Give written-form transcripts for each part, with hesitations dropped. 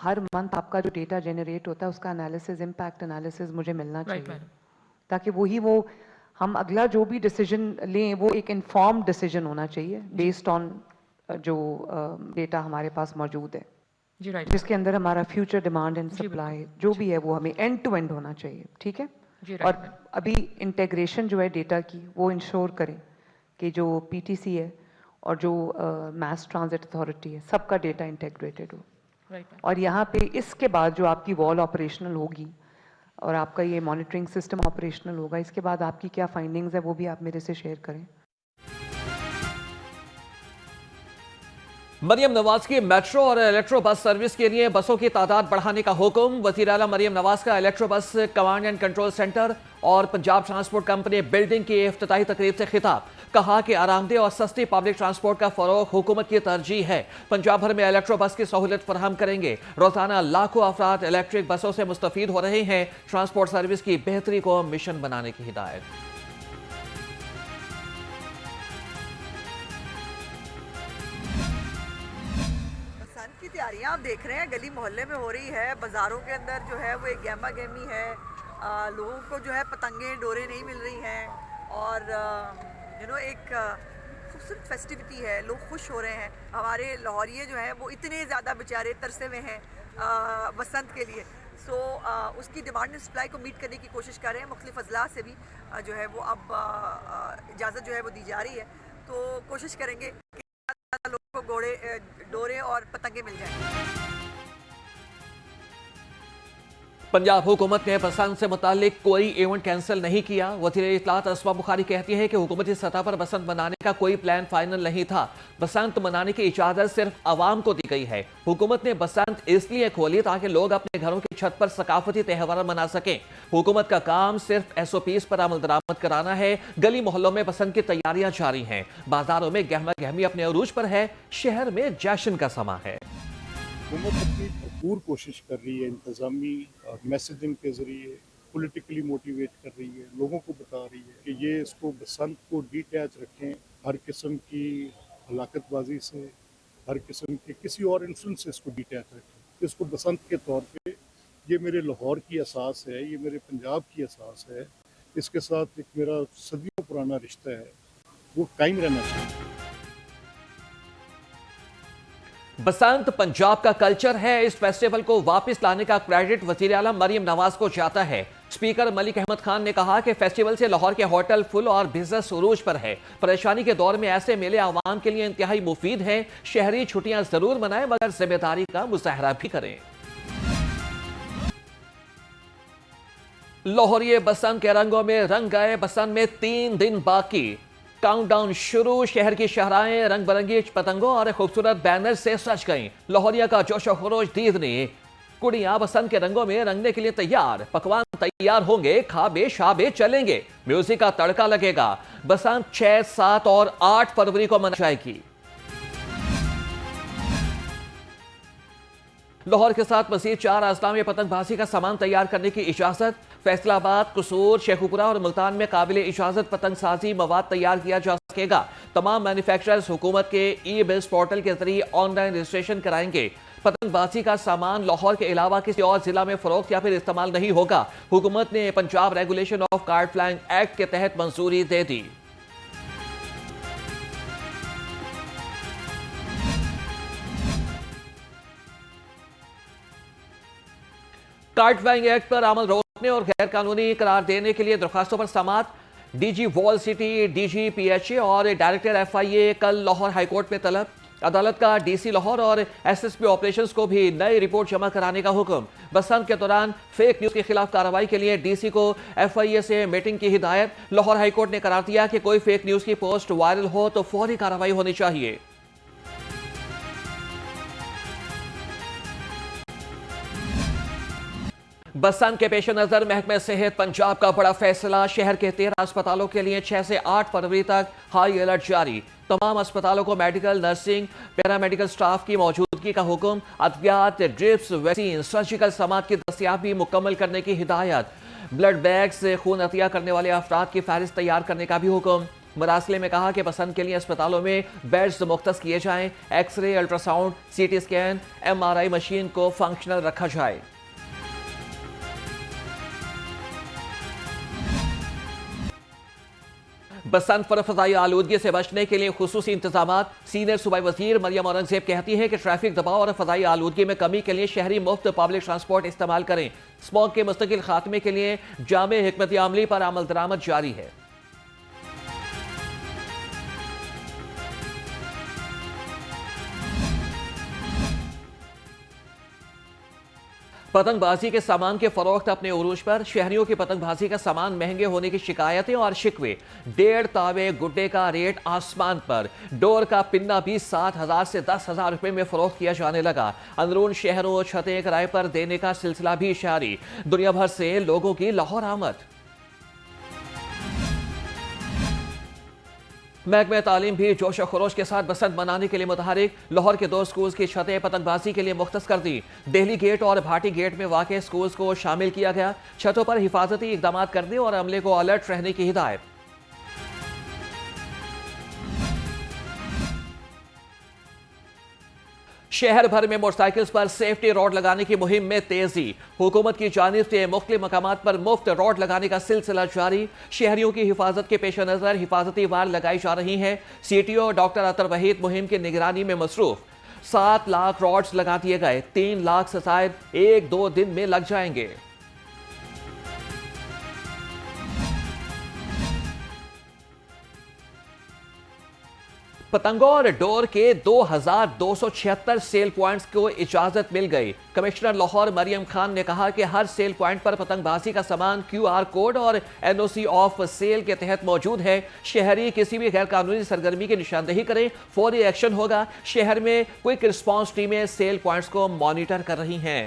हर month आपका जो data generate होता है उसका एनालिसिस, इम्पैक्ट एनालिसिस मुझे मिलना चाहिए, ताकि वो हम अगला जो भी डिसीजन लें वो एक इन्फॉर्म्ड डिसीजन होना चाहिए बेस्ड ऑन जो डेटा हमारे पास मौजूद है जी। राइट। जिसके अंदर हमारा फ्यूचर डिमांड एंड सप्लाई जो भी है वो हमें एंड टू एंड होना चाहिए। ठीक है जी। और अभी इंटीग्रेशन जो है डेटा की वो इंश्योर करें कि जो पीटीसी है और जो मास ट्रांजिट अथॉरिटी है सबका डेटा इंटीग्रेटेड हो। और यहाँ पे इसके बाद जो आपकी वॉल ऑपरेशनल होगी और आपका ये मॉनिटरिंग सिस्टम ऑपरेशनल होगा, इसके बाद आपकी क्या फाइंडिंग्स है वो भी आप मेरे से शेयर करें। मरियम नवाज की मेट्रो और इलेक्ट्रो बस सर्विस के लिए बसों की तादाद बढ़ाने का हुक्म। वज़ीर आला मरियम नवाज का इलेक्ट्रो बस कमांड एंड कंट्रोल सेंटर और पंजाब ट्रांसपोर्ट कंपनी बिल्डिंग की इफ्तिताही तकरीब से खिताब। कहा कि आरामदेह और सस्ती पब्लिक ट्रांसपोर्ट का फरोग हुकूमत की तरजीह है। पंजाब भर में इलेक्ट्रो बस की सहूलत फराहम करेंगे। रोजाना लाखों अफराद इलेक्ट्रिक बसों से मुस्तफीद हो रहे हैं। ट्रांसपोर्ट सर्विस की बेहतरी को मिशन बनाने की हिदायत। की तैयारियां आप देख रहे हैं गली मोहल्ले में हो रही है, बाज़ारों के अंदर जो है वो एक गहमा गहमी है। लोगों को जो है पतंगे डोरे नहीं मिल रही हैं और एक खूबसूरत फेस्टिविटी है, लोग खुश हो रहे हैं। हमारे लाहौरिये जो हैं वो इतने ज़्यादा बेचारे तरसे में हैं बसंत के लिए। सो उसकी डिमांड एंड सप्लाई को मीट करने की कोशिश कर रहे हैं। मुख्तलिफ अजला से भी जो है वो अब इजाज़त जो है वो दी जा रही है, तो कोशिश करेंगे लोगों को डोरे और पतंगे मिल जाएं। पंजाब हुकूमत ने बसंत से मुतालिक कोई इवेंट कैंसिल नहीं किया। वज़ीर इत्तलात अस्मा बुखारी कहती है कि हुकूमती सतह पर बसंत मनाने का कोई प्लान फाइनल नहीं था। बसंत मनाने की इजाज़त सिर्फ आवाम को दी गई है। हुकूमत ने बसंत इसलिए खोली ताकि लोग अपने घरों की छत पर सकाफती त्यौहार मना सकें। हुकूमत का काम सिर्फ SOPs पर अमल दरामद कराना है। गली मोहल्लों में बसंत की तैयारियां जारी हैं। बाजारों में गहमा गहमी अपने अरूज पर है। शहर में जश्न का समा है। हुकूमत अपनी भरपूर कोशिश कर रही है, इंतज़ामी मैसेजिंग के ज़रिए पॉलिटिकली मोटिवेट कर रही है, लोगों को बता रही है कि ये इसको बसंत को डिटैच रखें हर किस्म की हलाकतबाजी से, हर किस्म के किसी और इन्फ्लुएंस से इसको डिटैच रखें। इसको बसंत के तौर पे ये मेरे लाहौर की एहसास है, ये मेरे पंजाब की एहसास है, इसके साथ एक मेरा सदियों पुराना रिश्ता है, वो कायम रहना चाहिए। बसंत पंजाब का कल्चर है। इस फेस्टिवल को वापस लाने का क्रेडिट वज़ीर आला मरियम नवाज को जाता है। स्पीकर मलिक अहमद खान ने कहा कि फेस्टिवल से लाहौर के होटल फुल और बिजनेस उरूज पर है। परेशानी के दौर में ऐसे मेले आवाम के लिए इंतहाई मुफीद है। शहरी छुट्टियां जरूर मनाएं मगर जिम्मेदारी का मुजाहरा भी करें। लाहौरिये बसंत के रंगों में रंग गए। बसंत में 3 दिन बाकी। काउंटडाउन शुरू। शहर की शहराएं रंग बिरंगी पतंगों और खूबसूरत बैनर से सज गईं। लाहौरिया का जोशो खरोश दीदनी। कुड़ियां बसंत के रंगों में रंगने के लिए तैयार। पकवान तैयार होंगे, खाबे शाबे चलेंगे, म्यूजिक का तड़का लगेगा। बसंत 6, 7 और 8 फरवरी को मनाई जाएगी। लाहौर के साथ मजीद 4 अजला में पतंगबाजी का सामान तैयार करने की इजाजत। फैसलाबाद, कसूर, शेखुपुरा और मुल्तान में काबिल इजाजत पतंगसाजी मवाद तैयार किया जा सकेगा। तमाम मैन्युफैक्चरर्स हुकूमत के ई-बिल्स पोर्टल के जरिए ऑनलाइन रजिस्ट्रेशन कराएंगे। पतंगबाजी का सामान लाहौर के अलावा किसी और जिला में फरोख्त या फिर इस्तेमाल नहीं होगा। हुकूमत ने Punjab regulation of card flying act के तहत मंजूरी दे दी। कार्ड फ्लाइंग एक्ट पर अमल रोकने और गैर कानूनी करार देने के लिए दरखास्तों पर समाअत। DG wall city, DG PHA और डायरेक्टर FIA कल लाहौर हाईकोर्ट में तलब। अदालत का DC लाहौर और SSP ऑपरेशंस को भी नई रिपोर्ट जमा कराने का हुक्म। बसंत के दौरान फेक न्यूज के खिलाफ कार्रवाई के लिए DC को FIA से मीटिंग की हिदायत। लाहौर हाईकोर्ट ने करार दिया कि कोई फेक न्यूज की पोस्ट वायरल हो तो फौरी कार्रवाई होनी चाहिए। बसंत के पेश नजर महकमे सेहत पंजाब का बड़ा फैसला। शहर के 13 अस्पतालों के लिए 6 से 8 फरवरी तक हाई अलर्ट जारी। तमाम अस्पतालों को मेडिकल, नर्सिंग, पैरामेडिकल स्टाफ की मौजूदगी का हुक्म। अद्वियात, ड्रिप्स, वैक्सीन, सर्जिकल समात की दस्तियाबी मुकम्मल करने की हिदायत। ब्लड बैंक से खून अतिया करने वाले अफराद की फहरिस्त तैयार करने का भी हुक्म। मरासले में कहा कि बसंत के लिए अस्पतालों में बेड्स मुख्तस किए जाएं, x ray, ultrasound, CT scan, MRI machine को फंक्शनल रखा जाए। बसंत पर फजाई आलूदगी से बचने के लिए खुसूसी इंतजाम। सीनियर सूबाई वजीर मरियम औरंगजेब कहती हैं कि ट्रैफिक दबाव और फजाई आलूदगी में कमी के लिए शहरी मुफ्त पब्लिक ट्रांसपोर्ट इस्तेमाल करें। स्मॉग के मुस्तकिल खात्मे के लिए जामे हिकमत अमली पर अमल दरामद जारी है। पतंगबाजी के सामान के फरोख्त अपने उरूज पर। शहरियों की पतंगबाजी का सामान महंगे होने की शिकायतें और शिकवे। 1.5 तावे गुड्डे का रेट आसमान पर। डोर का पिन्ना भी 7,000 से 10,000 रुपए में फरोख्त किया जाने लगा। अंदरून शहरों छतें किराए पर देने का सिलसिला भी जारी। दुनिया भर से लोगों की लाहौर आमद। महकमे तालीम भी जोश व खरोश के साथ बसंत मनाने के लिए मुतहरिक। लाहौर के 2 स्कूल्स की छतें पतंगबाजी के लिए मुख्तस कर दी। दिल्ली गेट और भाटी गेट में वाक़ स्कूल्स को शामिल किया गया। छतों पर हिफाजती इकदाम करने और अमले को अलर्ट रहने की हिदायत। शहर भर में मोटरसाइकिल्स पर सेफ्टी रॉड लगाने की मुहिम में तेजी। हुकूमत की जानिब से मुख्तलिफ मकामात पर मुफ्त रॉड लगाने का सिलसिला जारी। शहरियों की हिफाजत के पेश नजर हिफाजती वार लगाई जा रही हैं। CTO डॉक्टर अतर वहीद मुहिम की निगरानी में मसरूफ। 7 लाख रॉड्स लगा दिए गए। 3 लाख से शायद 1-2 दिन में लग जाएंगे। पतंगों और डोर के 2,276 सेल पॉइंट्स को इजाजत मिल गई। कमिश्नर लाहौर मरियम खान ने कहा कि हर सेल पॉइंट पर पतंगबाजी का सामान QR कोड और NOC ऑफ सेल के तहत मौजूद है। शहरी किसी भी गैर कानूनी सरगर्मी की निशानदेही करें, फौरी एक्शन होगा। शहर में क्विक रिस्पॉन्स टीमें सेल पॉइंट्स को मॉनिटर कर रही हैं।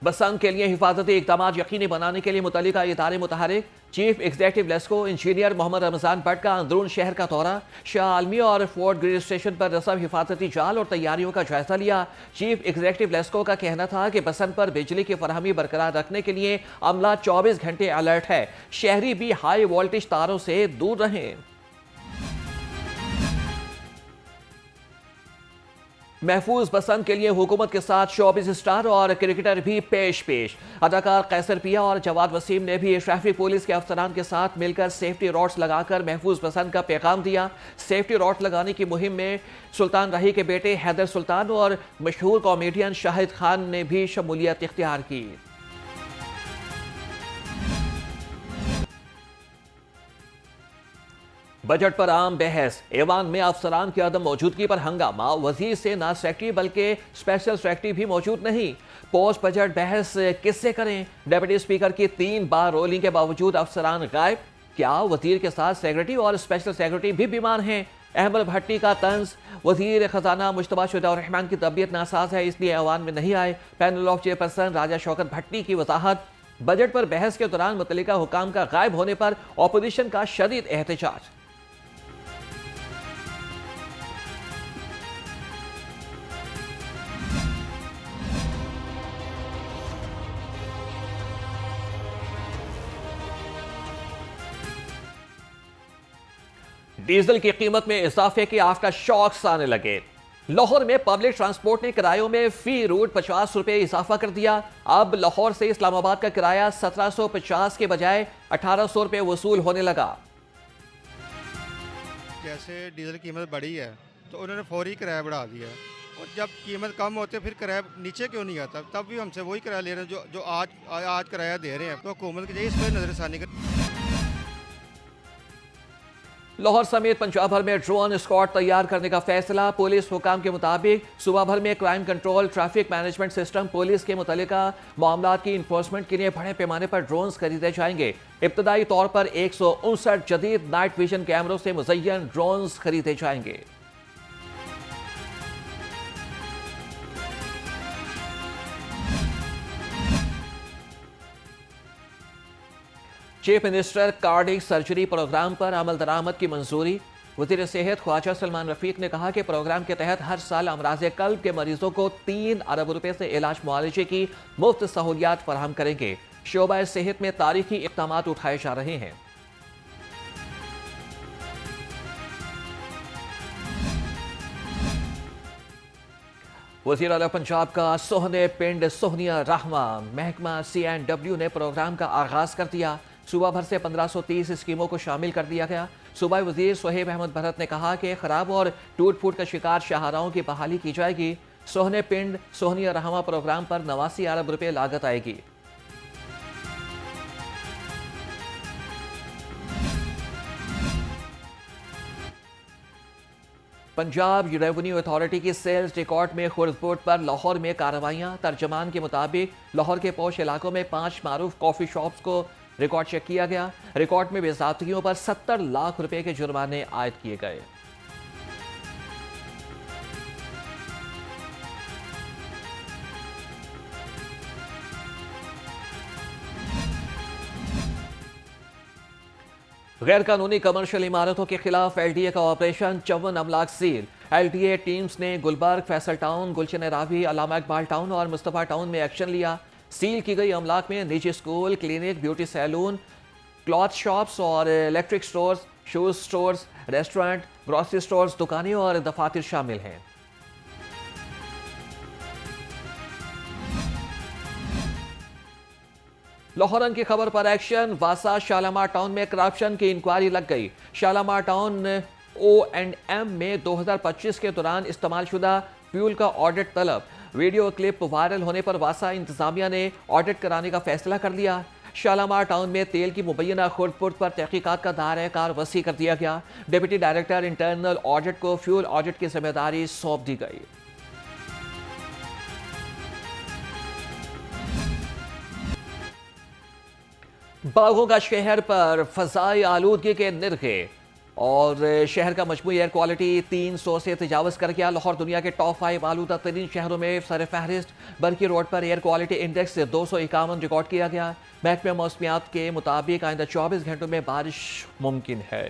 बसंत के लिए हिफाजती इकदाम यकीनी बनाने के लिए मुतल्लिका इदारे मुतहरिक। Chief executive LESCO engineer Mohammad Ramzan Bhatt का अंदरून शहर का दौरा। शाह आलमी और फोर्ट ग्रिड स्टेशन पर रसम हिफाजती जाल और तैयारियों का जायजा लिया। चीफ एग्जीक्यूटिव लेस्को का कहना था कि बसंत पर बिजली की फराहमी बरकरार रखने के लिए अमला 24 घंटे अलर्ट है। शहरी भी हाई वोल्टेज तारों से दूर रहें। महफूज बसंत के लिए हुकूमत के साथ शोबिस स्टार और क्रिकेटर भी पेश। अदाकार कैसर पिया और जवाद वसीम ने भी ट्रैफिक पुलिस के अफसरान के साथ मिलकर सेफ्टी रॉड्स लगाकर महफूज बसंत का पैगाम दिया। सेफ्टी रॉड्स लगाने की मुहिम में सुल्तान राही के बेटे हैदर सुल्तान और मशहूर कॉमेडियन शाहिद खान ने भी शमूलियत इख्तियार की। बजट पर आम बहस। ऐवान में अफसरान की अदम मौजूदगी पर हंगामा। वजीर से ना सेक्रेटरी बल्कि स्पेशल सेक्रेटरी भी मौजूद नहीं। पोस्ट बजट बहस किससे करें? डिप्टी स्पीकर की 3 बार रोलिंग के बावजूद अफसरान गायब। क्या वजीर के साथ सेक्रेटरी और स्पेशल सेक्रेटरी भी बीमार हैं? अहमद भट्टी का तंज। वजीर खजाना मुश्तबा शुदा रहमान की तबीयत नासाज है, इसलिए ऐवान में नहीं आए। पैनल ऑफ चेयरपर्सन राजा शौकत भट्टी की वजाहत। बजट पर बहस के दौरान मुतल्लिका हुकाम का गायब होने पर अपोजिशन का शदीद एहतजाज। डीजल की कीमत में इजाफे के आफ्टर शॉक्स आने लगे। लाहौर में पब्लिक ट्रांसपोर्ट ने किरायों में फी रूट 50 रुपए इजाफा कर दिया। अब लाहौर से इस्लामाबाद का किराया 1750 के बजाय 1800 रुपए वसूल होने लगा। जैसे डीजल की कीमत बढ़ी है तो उन्होंने फौरी किराया बढ़ा दिया है, और जब कीमत कम होती है फिर किराया नीचे क्यों नहीं आता? तब भी हमसे वही किराया ले रहे हैं जो आज किराया दे रहे हैं। तो हुकूमत की इस पर नजरसानी कर। लाहौर समेत पंजाब भर में ड्रोन स्क्वाड तैयार करने का फैसला। पुलिस हुकाम के मुताबिक सूबा भर में crime control, traffic management system, police के मुतल्लिका मामलात की इन्फोर्समेंट के लिए बड़े पैमाने पर ड्रोन्स खरीदे जाएंगे। इब्तदाई तौर पर 159 जदीद नाइट विजन कैमरों से मुज़य्यन ड्रोन्स खरीदे जाएंगे। Chief minister cardiac surgery programme पर अमल दरामद की मंजूरी। वज़ीर सेहत ख्वाजा सलमान रफीक ने कहा कि प्रोग्राम के तहत हर साल अमराज कल्ब के मरीजों को 3 अरब रुपए से इलाज मुआलजे की मुफ्त सहूलियात फराहम करेंगे। शोबा सेहत में तारीखी इक़दाम उठाए जा रहे हैं। वज़ीर आला पंजाब का सोहने पिंड सोहनिया रहमा महकमा CNW ने प्रोग्राम का आगाज कर दिया। सूबा भर से 1530 स्कीमों को शामिल कर दिया गया। सूबाई वज़ीर सुहेब अहमद भरत ने कहा कि खराब और टूट फूट का शिकार शाहराहों की बहाली की जाएगी। सोहने पिंड सोहनिया रहमा प्रोग्राम पर 89 अरब रुपए लागत आएगी। पंजाब रेवेन्यू अथॉरिटी की सेल्स रिकॉर्ड में खुर्दपुर पर लाहौर में कार्रवाइयां। तर्जमान के मुताबिक लाहौर के पोश इलाकों में 5 मारूफ कॉफी शॉप्स को रिकॉर्ड चेक किया गया। रिकॉर्ड में बेज़ाब्तियों पर 70 लाख रुपए के जुर्माने आयद किए गए। गैर कानूनी कमर्शियल इमारतों के खिलाफ LDA का ऑपरेशन 54 अमलाक सील। LDA टीम्स ने गुलबर्ग, फैसल टाउन, गुलशन रावी, अल्लामा इकबाल टाउन और मुस्तफ़ा टाउन में एक्शन लिया। सील की गई अमलाक में निजी school, clinic, beauty salon, cloth shops और electric stores, shoes stores, restaurant, grocery stores, दुकानें और दफातर शामिल हैं। लाहौरन की खबर पर एक्शन। वासा शालामार टाउन में करप्शन की इंक्वायरी लग गई। शालामार टाउन O&M में 2025 के दौरान इस्तेमाल शुदा फ्यूल का ऑडिट तलब। वीडियो क्लिप वायरल होने पर वासा इंतजामिया ने ऑडिट कराने का फैसला कर लिया। शालामार टाउन में तेल की मुबैना खुर्दपुर पर तहकीकात का दायरा कार वसी कर दिया गया। डिप्टी डायरेक्टर इंटरनल ऑडिट को फ्यूल ऑडिट की जिम्मेदारी सौंप दी गई। बागों का शहर पर फजाई आलूदगी के निरखे और शहर का मजमूई एयर क्वालिटी 300 से तजावज़ कर गया। लाहौर दुनिया के टॉप 5 आलूदा तरीन शहरों में सर फहरिस्त। बरकी रोड पर एयर क्वालिटी इंडेक्स 251 रिकॉर्ड किया गया। महकमे मौसमियात के मुताबिक आइंदा 24 घंटों में बारिश मुमकिन है।